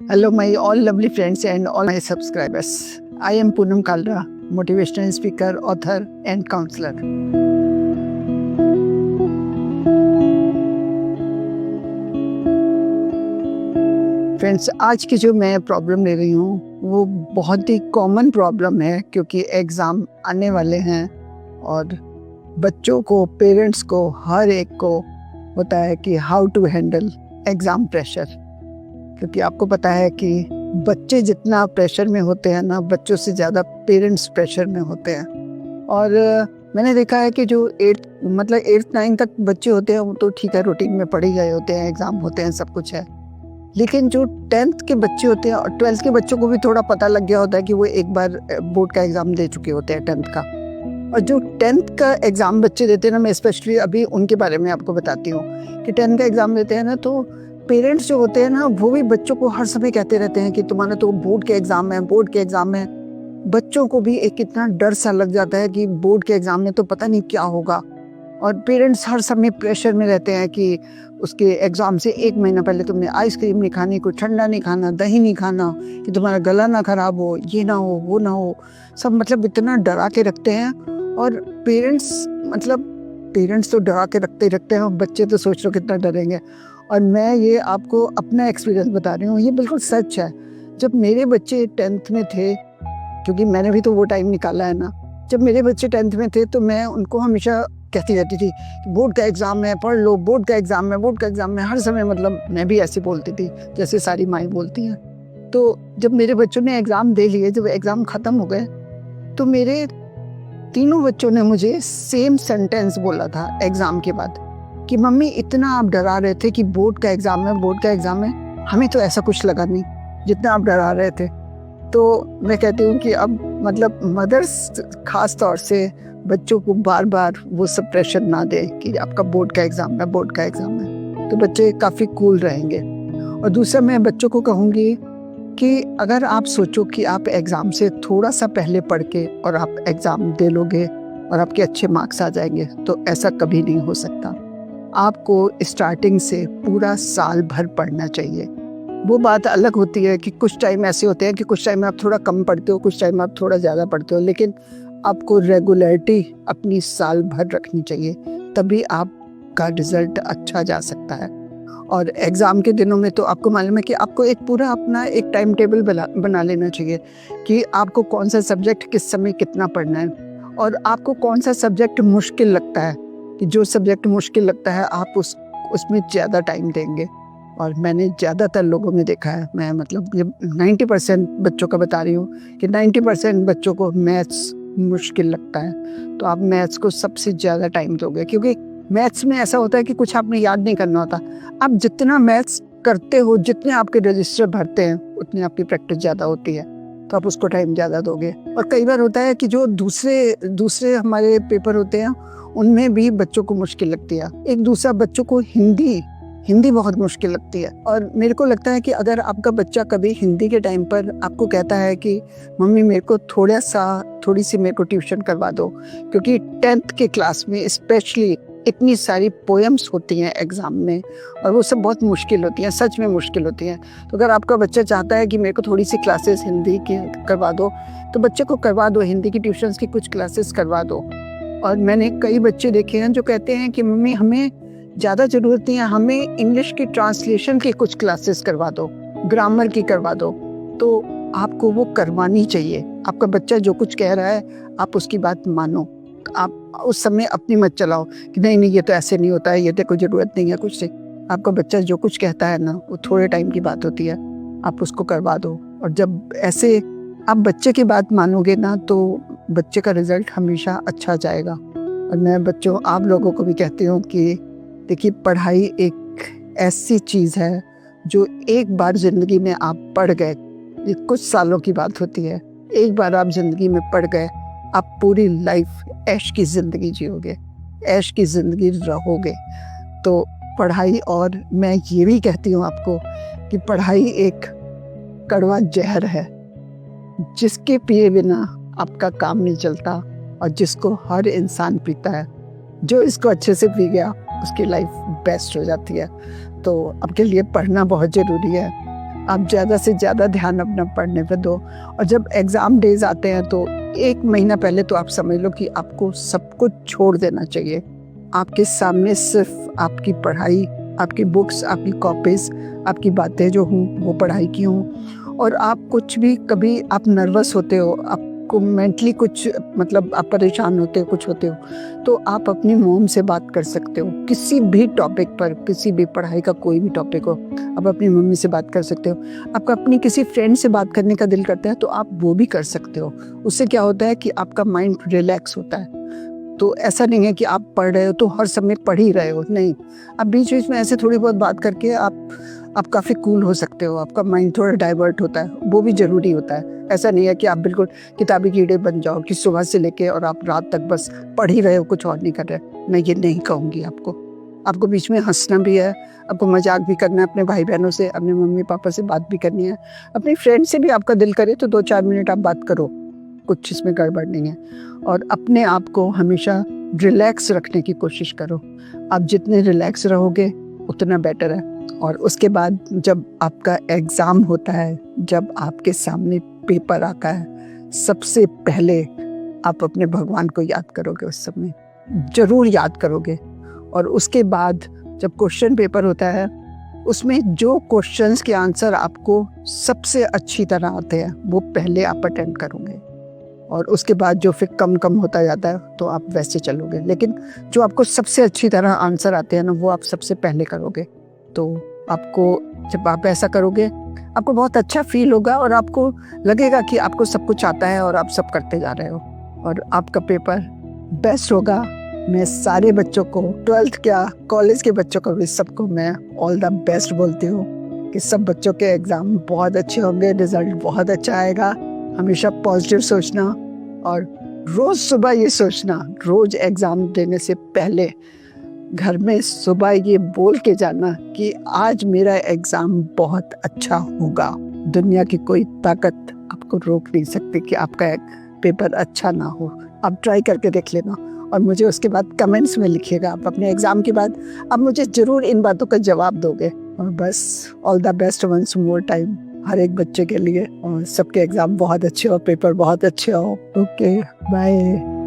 Hello, my all lovely friends and all my subscribers. I am Poonam Kalra, motivational speaker, author, and counselor. Friends, आज की जो मैं problem ले रही हूँ वो बहुत ही कॉमन प्रॉब्लम है, क्योंकि एग्ज़ाम आने वाले हैं और बच्चों को, पेरेंट्स को, हर एक को होता है कि how to handle exam pressure. क्योंकि आपको पता है कि बच्चे जितना प्रेशर में होते हैं ना, बच्चों से ज़्यादा पेरेंट्स प्रेशर में होते हैं। और मैंने देखा है कि जो 8th 9th तक बच्चे होते हैं वो तो ठीक है, रूटीन में पढ़ ही गए होते हैं, एग्ज़ाम होते हैं, सब कुछ है। लेकिन जो 10th के बच्चे होते हैं और 12th के बच्चों को भी थोड़ा पता लग गया होता है कि वो एक बार बोर्ड का एग्ज़ाम दे चुके होते हैं 10th का। और जो 10th का एग्ज़ाम बच्चे देते हैं ना, मैं स्पेशली अभी उनके बारे में आपको बताती हूँ कि 10th का एग्ज़ाम देते हैं ना, तो पेरेंट्स जो होते हैं ना वो भी बच्चों को हर समय कहते रहते हैं कि तुम्हारा तो बोर्ड के एग्ज़ाम है, बोर्ड के एग्ज़ाम है। बच्चों को भी एक इतना डर सा लग जाता है कि बोर्ड के एग्ज़ाम में तो पता नहीं क्या होगा। और पेरेंट्स हर समय प्रेशर में रहते हैं कि उसके एग्ज़ाम से 1 महीना पहले तुमने आइसक्रीम नहीं खानी, कुछ ठंडा नहीं खाना, दही नहीं खाना, कि तुम्हारा गला ना ख़राब हो, ये ना हो, वो ना हो। सब मतलब इतना डरा के रखते हैं। और पेरेंट्स तो डरा के रखते ही रखते हैं, और बच्चे तो सोच लो कितना डरेंगे। और मैं ये आपको अपना एक्सपीरियंस बता रही हूँ, ये बिल्कुल सच है। जब मेरे बच्चे 10th में थे, क्योंकि मैंने भी तो वो टाइम निकाला है ना, जब मेरे बच्चे 10th में थे तो मैं उनको हमेशा कहती रहती थी बोर्ड का एग्ज़ाम है, पढ़ लो, बोर्ड का एग्ज़ाम है, बोर्ड का एग्ज़ाम है। हर समय मतलब मैं भी ऐसे बोलती थी जैसे सारी माएँ बोलती हैं। तो जब मेरे बच्चों ने एग्ज़ाम दे लिए, जब एग्ज़ाम ख़त्म हो गए, तो मेरे तीनों बच्चों ने मुझे सेम सेंटेंस बोला था एग्ज़ाम के बाद कि मम्मी, इतना आप डरा रहे थे कि बोर्ड का एग्ज़ाम है, बोर्ड का एग्ज़ाम है, हमें तो ऐसा कुछ लगा नहीं जितना आप डरा रहे थे। तो मैं कहती हूँ कि अब मतलब मदर्स ख़ास तौर से बच्चों को बार बार वो सब प्रेशर ना दें कि आपका बोर्ड का एग्ज़ाम है, बोर्ड का एग्ज़ाम है, तो बच्चे काफ़ी कूल रहेंगे। और दूसरा, मैं बच्चों को कहूँगी कि अगर आप सोचो कि आप एग्ज़ाम से थोड़ा सा पहले पढ़ के और आप एग्ज़ाम दे लोगे और आपके अच्छे मार्क्स आ जाएंगे, तो ऐसा कभी नहीं हो सकता। आपको स्टार्टिंग से पूरा साल भर पढ़ना चाहिए। वो बात अलग होती है कि कुछ टाइम ऐसे होते हैं कि कुछ टाइम में आप थोड़ा कम पढ़ते हो, कुछ टाइम में आप थोड़ा ज़्यादा पढ़ते हो, लेकिन आपको रेगुलरिटी अपनी साल भर रखनी चाहिए, तभी आपका रिज़ल्ट अच्छा जा सकता है। और एग्ज़ाम के दिनों में तो आपको मालूम है कि आपको एक पूरा अपना एक टाइम टेबल बना लेना चाहिए कि आपको कौन सा सब्जेक्ट किस समय कितना पढ़ना है, और आपको कौन सा सब्जेक्ट मुश्किल लगता है, कि जो सब्जेक्ट मुश्किल लगता है आप उसमें ज़्यादा टाइम देंगे। और मैंने ज़्यादातर लोगों में देखा है, मैं मतलब ये 90% बच्चों का बता रही हूँ कि 90% बच्चों को मैथ्स मुश्किल लगता है, तो आप मैथ्स को सबसे ज़्यादा टाइम दोगे, क्योंकि मैथ्स में ऐसा होता है कि कुछ आपने याद नहीं करना होता। आप जितना मैथ्स करते हो, जितने आपके रजिस्टर भरते हैं, उतनी आपकी प्रैक्टिस ज़्यादा होती है, तो आप उसको टाइम ज़्यादा दोगे। और कई बार होता है कि जो दूसरे हमारे पेपर होते हैं उनमें भी बच्चों को मुश्किल लगती है। एक दूसरा, बच्चों को हिंदी बहुत मुश्किल लगती है। और मेरे को लगता है कि अगर आपका बच्चा कभी हिंदी के टाइम पर आपको कहता है कि मम्मी मेरे को थोड़ी सी मेरे को ट्यूशन करवा दो, क्योंकि 10th के क्लास में स्पेशली इतनी सारी पोएम्स होती हैं एग्ज़ाम में, और वो सब बहुत मुश्किल होती हैं, सच में मुश्किल होती हैं। तो अगर आपका बच्चा चाहता है कि मेरे को थोड़ी सी क्लासेस हिंदी की करवा दो, तो बच्चे को करवा दो, हिंदी की ट्यूशन्स की कुछ क्लासेस करवा दो। और मैंने कई बच्चे देखे हैं जो कहते हैं कि मम्मी हमें ज़्यादा ज़रूरत नहीं है, हमें इंग्लिश की ट्रांसलेशन की कुछ क्लासेस करवा दो, ग्रामर की करवा दो। तो आपको वो करवानी चाहिए। आपका बच्चा जो कुछ कह रहा है आप उसकी बात मानो। आप उस समय अपनी मत चलाओ कि नहीं ये तो ऐसे नहीं होता है, ये तो कोई ज़रूरत नहीं है कुछ से। आपका बच्चा जो कुछ कहता है ना, वो थोड़े टाइम की बात होती है, आप उसको करवा दो। और जब ऐसे आप बच्चे की बात मानोगे ना, तो बच्चे का रिज़ल्ट हमेशा अच्छा जाएगा। और मैं आप लोगों को भी कहती हूँ कि देखिए, पढ़ाई एक ऐसी चीज़ है जो एक बार ज़िंदगी में आप पढ़ गए, ये कुछ सालों की बात होती है, एक बार आप ज़िंदगी में पढ़ गए, आप पूरी लाइफ ऐश की ज़िंदगी जियोगे, ऐश की ज़िंदगी रहोगे। तो पढ़ाई, और मैं ये भी कहती हूँ आपको कि पढ़ाई एक कड़वा जहर है, जिसके पिए बिना आपका काम नहीं चलता, और जिसको हर इंसान पीता है। जो इसको अच्छे से पी गया उसकी लाइफ बेस्ट हो जाती है। तो आपके लिए पढ़ना बहुत ज़रूरी है। आप ज़्यादा से ज़्यादा ध्यान अपना पढ़ने पे दो। और जब एग्ज़ाम डेज़ आते हैं तो 1 महीना पहले तो आप समझ लो कि आपको सब कुछ छोड़ देना चाहिए। आपके सामने सिर्फ आपकी पढ़ाई, आपकी बुक्स, आपकी कॉपीज़, आपकी बातें जो हों वो पढ़ाई की हों। और आप कुछ भी कभी आप नर्वस होते हो, आपको मेंटली कुछ मतलब आप परेशान होते हो, कुछ होते हो, तो आप अपनी मॉम से बात कर सकते हो किसी भी टॉपिक पर, किसी भी पढ़ाई का कोई भी टॉपिक हो, आप अपनी मम्मी से बात कर सकते हो। आपका अपनी किसी फ्रेंड से बात करने का दिल करता है तो आप वो भी कर सकते हो। उससे क्या होता है कि आपका माइंड रिलैक्स होता है। तो ऐसा नहीं है कि आप पढ़ रहे हो तो हर समय पढ़ ही रहे हो, नहीं। आप बीच-बीच में ऐसे थोड़ी बहुत बात करके आप काफ़ी कूल हो सकते हो, आपका माइंड थोड़ा डाइवर्ट होता है, वो भी ज़रूरी होता है। ऐसा नहीं है कि आप बिल्कुल किताबी कीड़े बन जाओ कि सुबह से लेके और आप रात तक बस पढ़ ही रहे हो, कुछ और नहीं कर रहे। मैं ये नहीं कहूँगी आपको। आपको बीच में हँसना भी है, आपको मज़ाक भी करना है अपने भाई-बहनों से, अपने मम्मी-पापा से बात भी करनी है। अपनी फ्रेंड से भी आपका दिल करे तो 2-4 मिनट आप बात करो, कुछ इसमें गड़बड़ नहीं है। और अपने आप को हमेशा रिलैक्स रखने की कोशिश करो। आप जितने रिलैक्स रहोगे उतना बेटर है। और उसके बाद जब आपका एग्ज़ाम होता है, जब आपके सामने पेपर आता है, सबसे पहले आप अपने भगवान को याद करोगे उस समय, ज़रूर याद करोगे। और उसके बाद जब क्वेश्चन पेपर होता है, उसमें जो क्वेश्चंस के आंसर आपको सबसे अच्छी तरह आते हैं, वो पहले आप अटेम्प्ट करोगे। और उसके बाद जो फिर कम होता जाता है तो आप वैसे चलोगे। लेकिन जो आपको सबसे अच्छी तरह आंसर आते हैं ना, वो आप सबसे पहले करोगे। तो आपको जब आप ऐसा करोगे, आपको बहुत अच्छा फ़ील होगा और आपको लगेगा कि आपको सब कुछ आता है और आप सब करते जा रहे हो और आपका पेपर बेस्ट होगा। मैं सारे बच्चों को, 12th क्या कॉलेज के बच्चों को भी, सबको मैं ऑल द बेस्ट बोलती हूँ कि सब बच्चों के एग्ज़ाम बहुत अच्छे होंगे, रिज़ल्ट बहुत अच्छा आएगा। हमेशा पॉजिटिव सोचना और रोज़ सुबह ये सोचना, रोज़ एग्ज़ाम देने से पहले घर में सुबह ये बोल के जाना कि आज मेरा एग्ज़ाम बहुत अच्छा होगा। दुनिया की कोई ताकत आपको रोक नहीं सकती कि आपका पेपर अच्छा ना हो। आप ट्राई करके देख लेना और मुझे उसके बाद कमेंट्स में लिखिएगा। आप अपने एग्ज़ाम के बाद आप मुझे ज़रूर इन बातों का जवाब दोगे। और बस all the best once more time हर एक बच्चे के लिए, और सबके एग्ज़ाम बहुत अच्छे हो, पेपर बहुत अच्छे हो। Okay, bye.